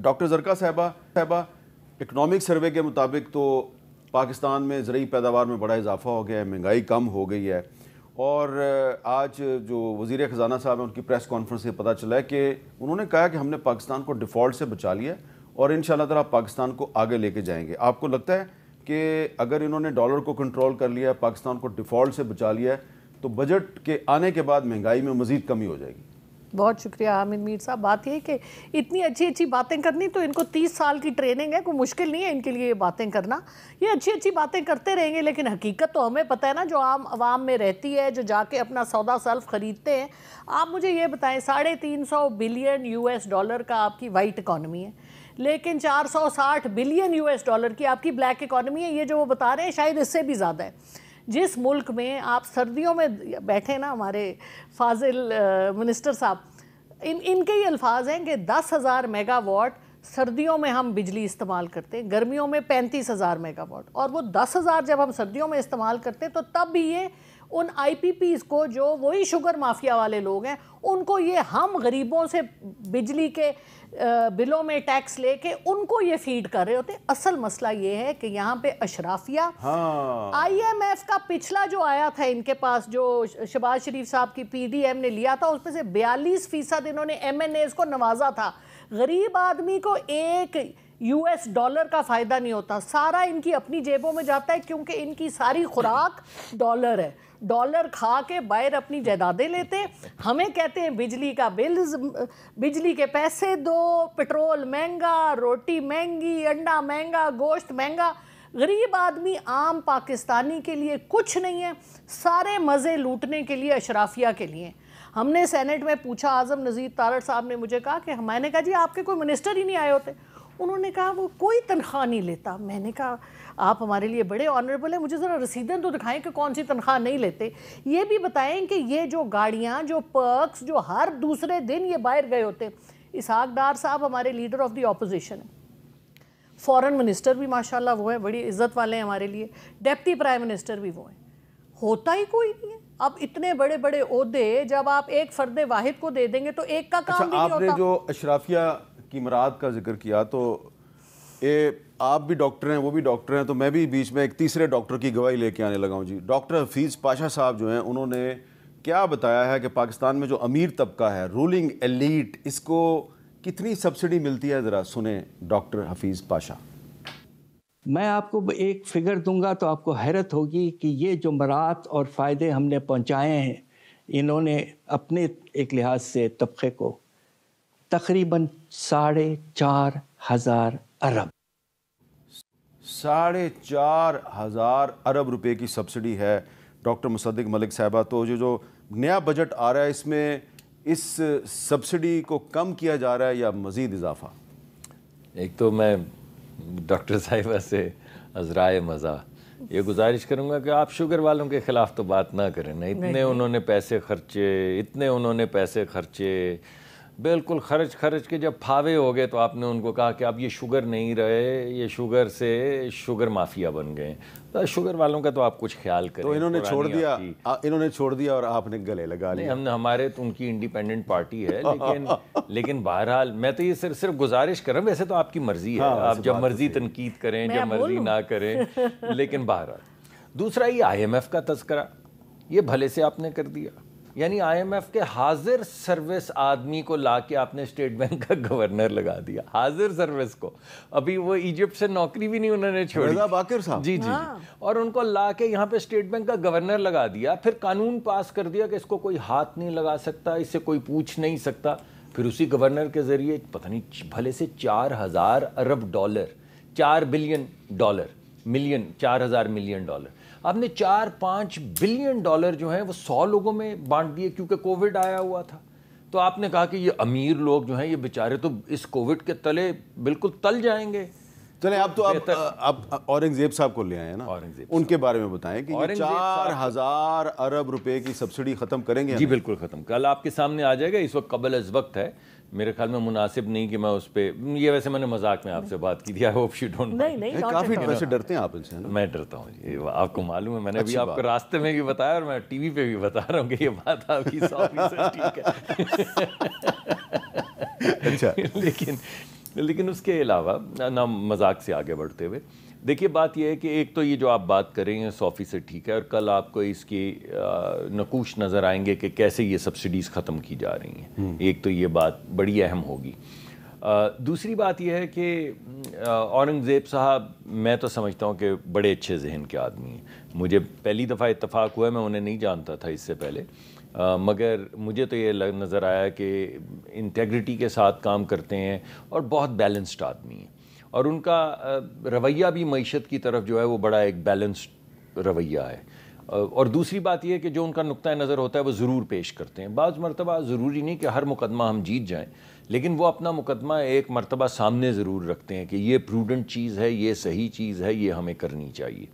Doctor زرکا صاحبہ economic survey کے مطابق تو پاکستان میں زرعی پیداوار میں بڑا اضافہ ہو گیا ہے، مہنگائی کم ہو گئی ہے، اور آج جو وزیر خزانہ صاحب ہیں ان کی پریس کانفرنس سے پتہ چلا ہے کہ انہوں نے کہا کہ ہم نے پاکستان کو ڈیفالٹ سے بچا لیا اور انشاءاللہ تعالیٰ پاکستان کو آگے لے کے جائیں گے. آپ کو لگتا ہے کہ اگر انہوں نے ڈالر کو کنٹرول کر لیا ہے، پاکستان کو ڈیفالٹ سے بچا لیا ہے، تو بجٹ کے آنے کے بعد مہنگائی میں مزید کمی ہو جائے گی؟ بہت شکریہ حامد میر صاحب. بات یہ کہ اتنی اچھی اچھی باتیں کرنی تو ان کو 30 سال کی ٹریننگ ہے، کوئی مشکل نہیں ہے ان کے لیے یہ باتیں کرنا. یہ اچھی اچھی باتیں کرتے رہیں گے، لیکن حقیقت تو ہمیں پتہ ہے نا، جو عام عوام میں رہتی ہے، جو جا کے اپنا سودا سلف خریدتے ہیں. آپ مجھے یہ بتائیں، $350 بلین کا آپ کی وائٹ اکانومی ہے، لیکن $460 بلین کی آپ کی بلیک اکانومی ہے. یہ جو وہ بتا رہے ہیں شاید اس سے بھی زیادہ ہے. جس ملک میں آپ سردیوں میں بیٹھے نا، ہمارے فاضل منسٹر صاحب، ان کے یہ الفاظ ہیں کہ 10,000 میگا واٹ سردیوں میں ہم بجلی استعمال کرتے ہیں، گرمیوں میں 35,000 میگا واٹ. اور وہ 10,000 جب ہم سردیوں میں استعمال کرتے ہیں تو تب بھی یہ ان آئی پی پیز کو، جو وہی شوگر مافیا والے لوگ ہیں، ان کو یہ ہم غریبوں سے بجلی کے بلوں میں ٹیکس لے کے ان کو یہ فیڈ کر رہے ہوتے ہیں. اصل مسئلہ یہ ہے کہ یہاں پہ اشرافیہ، آئی ایم ایف کا پچھلا جو آیا تھا ان کے پاس، جو شہباز شریف صاحب کی پی ڈی ایم نے لیا تھا، اس میں سے 42% انہوں نے ایم این ایز کو نوازا تھا. غریب آدمی کو $1 کا فائدہ نہیں ہوتا، سارا ان کی اپنی جیبوں میں جاتا ہے، کیونکہ ان کی ساری خوراک ڈالر ہے. ڈالر کھا کے باہر اپنی جائیدادیں لیتے، ہمیں کہتے ہیں بجلی کا بل، بجلی کے پیسے دو، پٹرول مہنگا، روٹی مہنگی، انڈا مہنگا، گوشت مہنگا. غریب آدمی عام پاکستانی کے لیے کچھ نہیں ہے، سارے مزے لوٹنے کے لیے اشرافیہ کے لیے. ہم نے سینٹ میں پوچھا، اعظم نذیر تارڑ صاحب نے مجھے کہا کہ میں نے کہا جی آپ کے کوئی منسٹر ہی نہیں آئے ہوتے. انہوں نے کہا وہ کوئی تنخواہ نہیں لیتا. میں نے کہا آپ ہمارے لیے بڑے آنریبل ہیں، مجھے ذرا رسیدیں تو دکھائیں کہ کون سی تنخواہ نہیں لیتے. یہ بھی بتائیں کہ یہ جو گاڑیاں، جو پرکس، جو ہر دوسرے دن یہ باہر گئے ہوتے. اسحاق ڈار صاحب ہمارے لیڈر آف دی اپوزیشن ہیں، فورن منسٹر بھی ماشاءاللہ وہ ہیں، بڑی عزت والے ہیں ہمارے لیے، ڈپٹی پرائم منسٹر بھی وہ ہیں. ہوتا ہی کوئی نہیں ہے. اب اتنے بڑے بڑے عہدے جب آپ ایک فرد واحد کو دے دیں گے تو ایک کا کام بھی نہیں ہوتا. آپ نے جو اشرافیہ کی مراد کا ذکر کیا، تو آپ بھی ڈاکٹر ہیں، وہ بھی ڈاکٹر ہیں، تو میں بھی بیچ میں ایک تیسرے ڈاکٹر کی گواہی لے کے آنے لگا ہوں. جی ڈاکٹر حفیظ پاشا صاحب جو ہیں، انہوں نے کیا بتایا ہے کہ پاکستان میں جو امیر طبقہ ہے، رولنگ ایلیٹ، اس کو کتنی سبسڈی ملتی ہے؟ ذرا سنیں ڈاکٹر حفیظ پاشا. میں آپ کو ایک فگر دوں گا تو آپ کو حیرت ہوگی کہ یہ جو مراعات اور فائدے ہم نے پہنچائے ہیں، انہوں نے اپنے ایک لحاظ سے طبقے کو تقریباً 4,500 ارب 4,500 ارب روپے کی سبسڈی ہے ڈاکٹر مصدق ملک صاحبہ. تو جو نیا بجٹ آ رہا ہے، اس میں اس سبسڈی کو کم کیا جا رہا ہے یا مزید اضافہ؟ ایک تو میں ڈاکٹر صاحبہ سے عذرائے مزاح یہ گزارش کروں گا کہ آپ شوگر والوں کے خلاف تو بات نہ کریں نا. اتنے انہوں نے پیسے خرچے، بالکل خرچ کے جب پھاوے ہو گئے تو آپ نے ان کو کہا کہ اب یہ شوگر نہیں رہے، یہ شوگر سے شوگر مافیا بن گئے. تو شوگر والوں کا تو آپ کچھ خیال کریں. تو انہوں نے چھوڑ دیا اور آپ نے گلے لگا لیا. ہم نے، ہمارے تو ان کی انڈیپینڈنٹ پارٹی ہے، لیکن بہرحال میں تو یہ صرف گزارش کر رہا ہوں. ویسے تو آپ کی مرضی ہے، آپ جب مرضی تنقید کریں، جب مرضی نہ کریں، لیکن بہرحال. دوسرا یہ آئی ایم ایف کا تذکرہ، یہ بھلے سے آپ نے کر دیا. یعنی آئی ایم ایف کے حاضر سروس آدمی کو لا کے آپ نے اسٹیٹ بینک کا گورنر لگا دیا، حاضر سروس کو. ابھی وہ ایجپٹ سے نوکری بھی نہیں انہوں نے چھوڑی، رضا باقر صاحب. جی، اور ان کو لا کے یہاں پہ اسٹیٹ بینک کا گورنر لگا دیا. پھر قانون پاس کر دیا کہ اس کو کوئی ہاتھ نہیں لگا سکتا، اس سے کوئی پوچھ نہیں سکتا. پھر اسی گورنر کے ذریعے پتہ نہیں بھلے سے 4,000 ارب ڈالر، $4 بلین، 4,000 ملین ڈالر. آپ نے 4-5 بلین ڈالر جو ہیں وہ 100 لوگوں میں بانٹ دیے، کیونکہ کووڈ آیا ہوا تھا. تو آپ نے کہا کہ یہ امیر لوگ جو ہیں یہ بیچارے تو اس کووڈ کے تلے بالکل تل جائیں گے. چلیں اب تو آپ اورنگزیب صاحب کو لے آئے ہیں نا، ان کے بارے میں بتائیں کہ یہ 4,000 ارب روپے کی سبسڈی ختم کریں گے؟ جی بالکل ختم، کل آپ کے سامنے آ جائے گا. اس وقت قبل از وقت ہے، میرے خیال میں مناسب نہیں کہ میں اس پہ، یہ ویسے میں نے مذاق میں آپ سے بات کی تھی. I hope you don't. نہیں کافی ویسے ڈرتے ہیں آپ ان سے. میں ڈرتا ہوں جی، آپ کو معلوم ہے، میں نے ابھی آپ کو راستے میں بھی بتایا اور میں ٹی وی پہ بھی بتا رہا ہوں کہ یہ بات آپ کی 100% ٹھیک ہے. اچھا، لیکن اس کے علاوہ نہ مذاق سے آگے بڑھتے ہوئے دیکھیے بات یہ ہے کہ ایک تو یہ جو آپ بات کریں گے 100% ٹھیک ہے، اور کل آپ کو اس کی نقوش نظر آئیں گے کہ کیسے یہ سبسڈیز ختم کی جا رہی ہیں، ایک تو یہ بات بڑی اہم ہوگی۔ دوسری بات یہ ہے کہ اورنگزیب صاحب میں تو سمجھتا ہوں کہ بڑے اچھے ذہن کے آدمی ہیں، مجھے پہلی دفعہ اتفاق ہوا ہے، میں انہیں نہیں جانتا تھا اس سے پہلے، مگر مجھے تو یہ نظر آیا کہ انٹیگریٹی کے ساتھ کام کرتے ہیں اور بہت بیلنسڈ آدمی ہیں، اور ان کا رویہ بھی معیشت کی طرف جو ہے وہ بڑا ایک بیلنسڈ رویہ ہے۔ اور دوسری بات یہ ہے کہ جو ان کا نقطہ نظر ہوتا ہے وہ ضرور پیش کرتے ہیں۔ بعض مرتبہ ضروری نہیں کہ ہر مقدمہ ہم جیت جائیں، لیکن وہ اپنا مقدمہ ایک مرتبہ سامنے ضرور رکھتے ہیں کہ یہ پروڈنٹ چیز ہے، یہ صحیح چیز ہے، یہ ہمیں کرنی چاہیے۔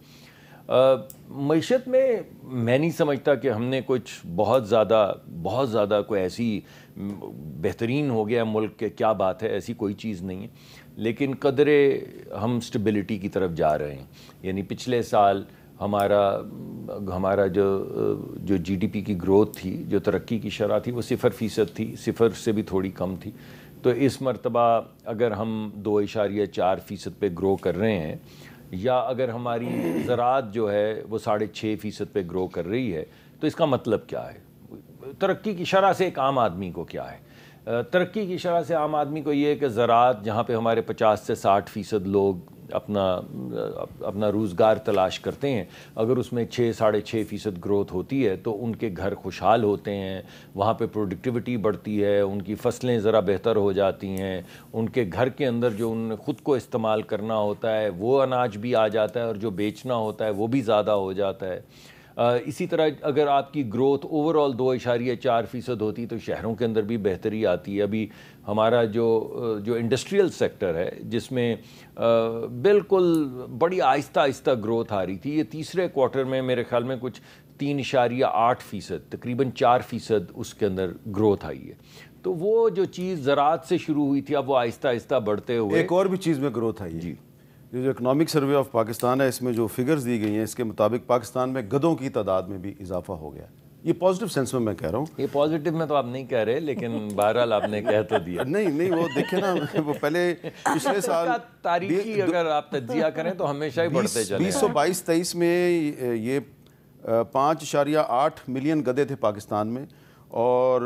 معیشت میں نہیں سمجھتا کہ ہم نے کچھ بہت زیادہ کوئی ایسی بہترین ہو گیا ملک کہ کیا بات ہے، ایسی کوئی چیز نہیں ہے، لیکن قدرے ہم سٹیبلٹی کی طرف جا رہے ہیں۔ یعنی پچھلے سال ہمارا جو جی ڈی پی کی گروتھ تھی، جو ترقی کی شرح تھی، وہ 0% تھی، 0 سے بھی تھوڑی کم تھی۔ تو اس مرتبہ اگر ہم 2.4% پہ گرو کر رہے ہیں، یا اگر ہماری زراعت جو ہے وہ 6.5% پہ گرو کر رہی ہے، تو اس کا مطلب کیا ہے؟ ترقی کی شرح سے ایک عام آدمی کو کیا ہے؟ ترقی کی شرح سے عام آدمی کو یہ ہے کہ زراعت جہاں پہ ہمارے 50 سے 60% لوگ اپنا روزگار تلاش کرتے ہیں، اگر اس میں 6-6.5% گروتھ ہوتی ہے تو ان کے گھر خوشحال ہوتے ہیں، وہاں پہ پروڈکٹیوٹی بڑھتی ہے، ان کی فصلیں ذرا بہتر ہو جاتی ہیں، ان کے گھر کے اندر جو ان خود کو استعمال کرنا ہوتا ہے وہ اناج بھی آ جاتا ہے، اور جو بیچنا ہوتا ہے وہ بھی زیادہ ہو جاتا ہے۔ اسی طرح اگر آپ کی گروتھ اوور آل 2.4% ہوتی تو شہروں کے اندر بھی بہتری آتی ہے۔ ابھی ہمارا جو انڈسٹریل سیکٹر ہے، جس میں بالکل بڑی آہستہ گروتھ آ رہی تھی، یہ تیسرے کوارٹر میں میرے خیال میں کچھ 3.8%، تقریباً 4% اس کے اندر گروتھ آئی ہے۔ تو وہ جو چیز زراعت سے شروع ہوئی تھی، اب وہ آہستہ بڑھتے ہوئے ایک اور بھی چیز میں گروتھ آئی ہے جی، جو اکنامک سروے آف پاکستان ہے، اس میں جو فگرز دی گئی ہیں اس کے مطابق پاکستان میں گدھوں کی تعداد میں بھی اضافہ ہو گیا ہے۔ یہ پازیٹیو سینس میں کہہ رہا ہوں، یہ پازیٹیو میں تو آپ نہیں کہہ رہے، لیکن بہرحال آپ نے کہہ تو دیا۔ نہیں وہ دیکھیں نا، وہ پہلے پچھلے سال تاریخی اگر آپ تجزیہ کریں تو ہمیشہ ہی بڑھتے چلے 2022-23 میں یہ 5.8 ملین گدھے تھے پاکستان میں، اور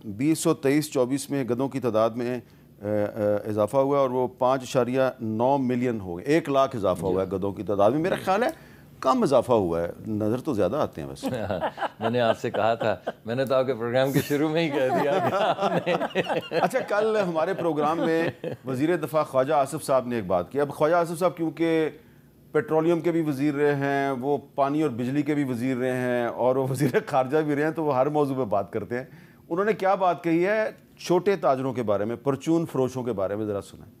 2023-24 میں گدھوں کی تعداد میں اضافہ ہوا ہے، اور وہ 5.9 ملین ہو گئے، 1 لاکھ اضافہ ہوا ہے گدھوں کی تعداد میں۔ میرا خیال ہے کم اضافہ ہوا ہے، نظر تو زیادہ آتے ہیں بس۔ میں نے آپ سے کہا تھا، میں نے تو آپ کے پروگرام کے شروع میں ہی کہہ دیا۔ اچھا، کل ہمارے پروگرام میں وزیر دفاع خواجہ آصف صاحب نے ایک بات کی۔ اب خواجہ آصف صاحب کیونکہ پیٹرولیم کے بھی وزیر رہے ہیں، وہ پانی اور بجلی کے بھی وزیر رہے ہیں، اور وہ وزیر خارجہ بھی رہے ہیں، تو وہ ہر موضوع پہ بات کرتے ہیں۔ انہوں نے کیا بات کہی ہے چھوٹے تاجروں کے بارے میں، پرچون فروشوں کے بارے میں، ذرا سنیں۔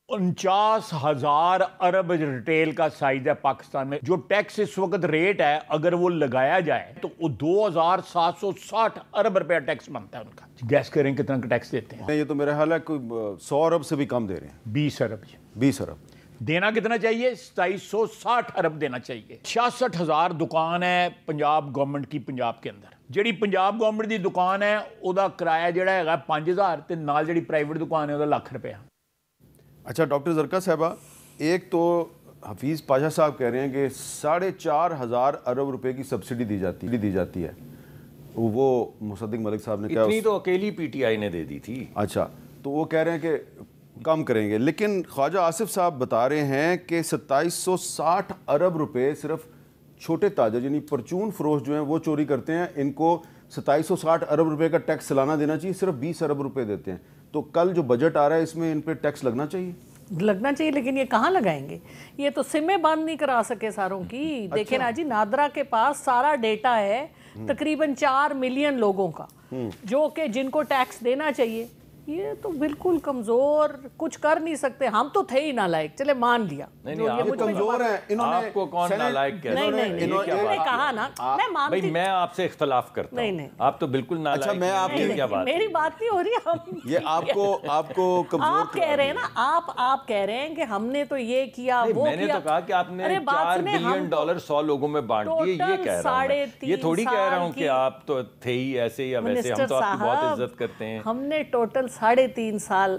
49,000 ارب ریٹیل کا سائز ہے پاکستان میں۔ جو ٹیکس اس وقت ریٹ ہے اگر وہ لگایا جائے تو 2,760 ارب روپے ٹیکس بنتا ہے ان کا۔ گیس کریں کتنا کا ٹیکس دیتے ہیں؟ یہ تو میرا خیال ہے کوئی 100 ارب سے بھی کم دے رہے ہیں۔ 20 ارب۔ 20 ارب دینا کتنا چاہیے؟ 2760 ارب دینا چاہیے۔ 66,000 دکان ہے پنجاب گورنمنٹ کی پنجاب کے اندر۔ جڑی پنجاب گورنمنٹ دی دکان ہے او دا کرایہ جڑا ہے 5,000 تے نال جڑی پرائیویٹ دکان ہے او دا 1,00,000 روپیہ۔ اچھا ڈاکٹر زرکا صاحبہ، ایک تو حفیظ پاشا صاحب کہہ رہے ہیں کہ 4,500 ارب روپے کی سبسڈی دی جاتی ہے، وہ مصدق ملک صاحب نے کیا؟ اتنی تو اکیلی پی ٹی آئی نے دے دی تھی۔ اچھا، تو وہ کہہ رہے ہیں کہ کم کریں گے، لیکن خواجہ آصف صاحب بتا رہے ہیں کہ 2760 ارب روپے صرف چھوٹے تاجر یعنی پرچون فروش جو ہیں وہ چوری کرتے ہیں، ان کو 2760 ارب روپے کا ٹیکس سالانہ دینا چاہیے، صرف 20 ارب روپے دیتے ہیں۔ تو کل جو بجٹ آ رہا ہے اس میں ان پہ ٹیکس لگنا چاہیے، لیکن یہ کہاں لگائیں گے؟ یہ تو سمیں بند نہیں کرا سکے ساروں کی۔ دیکھیں نا جی، نادرا کے پاس سارا ڈیٹا ہے تقریباً 4 ملین لوگوں کا، جو کہ جن کو ٹیکس دینا چاہیے۔ یہ تو بالکل کمزور، کچھ کر نہیں سکتے۔ ہم تو تھے ہی نالائق، چلے مان لیا۔ کمزور ہیں آپ کو کون نالائق کہتا ہے؟ نہیں، انہوں نے کہا نا، میں مانتی بھائی میں آپ سے اختلاف کرتا ہوں، آپ تو بالکل نالائق۔ اچھا، میں آپ کی میری بات نہیں ہو رہی۔ یہ آپ کو کمزور آپ کہہ رہے ہیں نا، آپ کہہ رہے ہیں کہ ہم نے تو یہ کیا وہ کیا۔ میں نے تو کہا کہ آپ نے $4 بلین 100 لوگوں میں بانٹ دیے، یہ کہہ رہا ہوں میں۔ یہ تھوڑی کہہ رہا ہوں کہ آپ تو تھے ہی ایسے یا ویسے، ہم تو آپ کی بہت عزت کرتے ہیں۔ ہم نے ٹوٹل 3.5 سال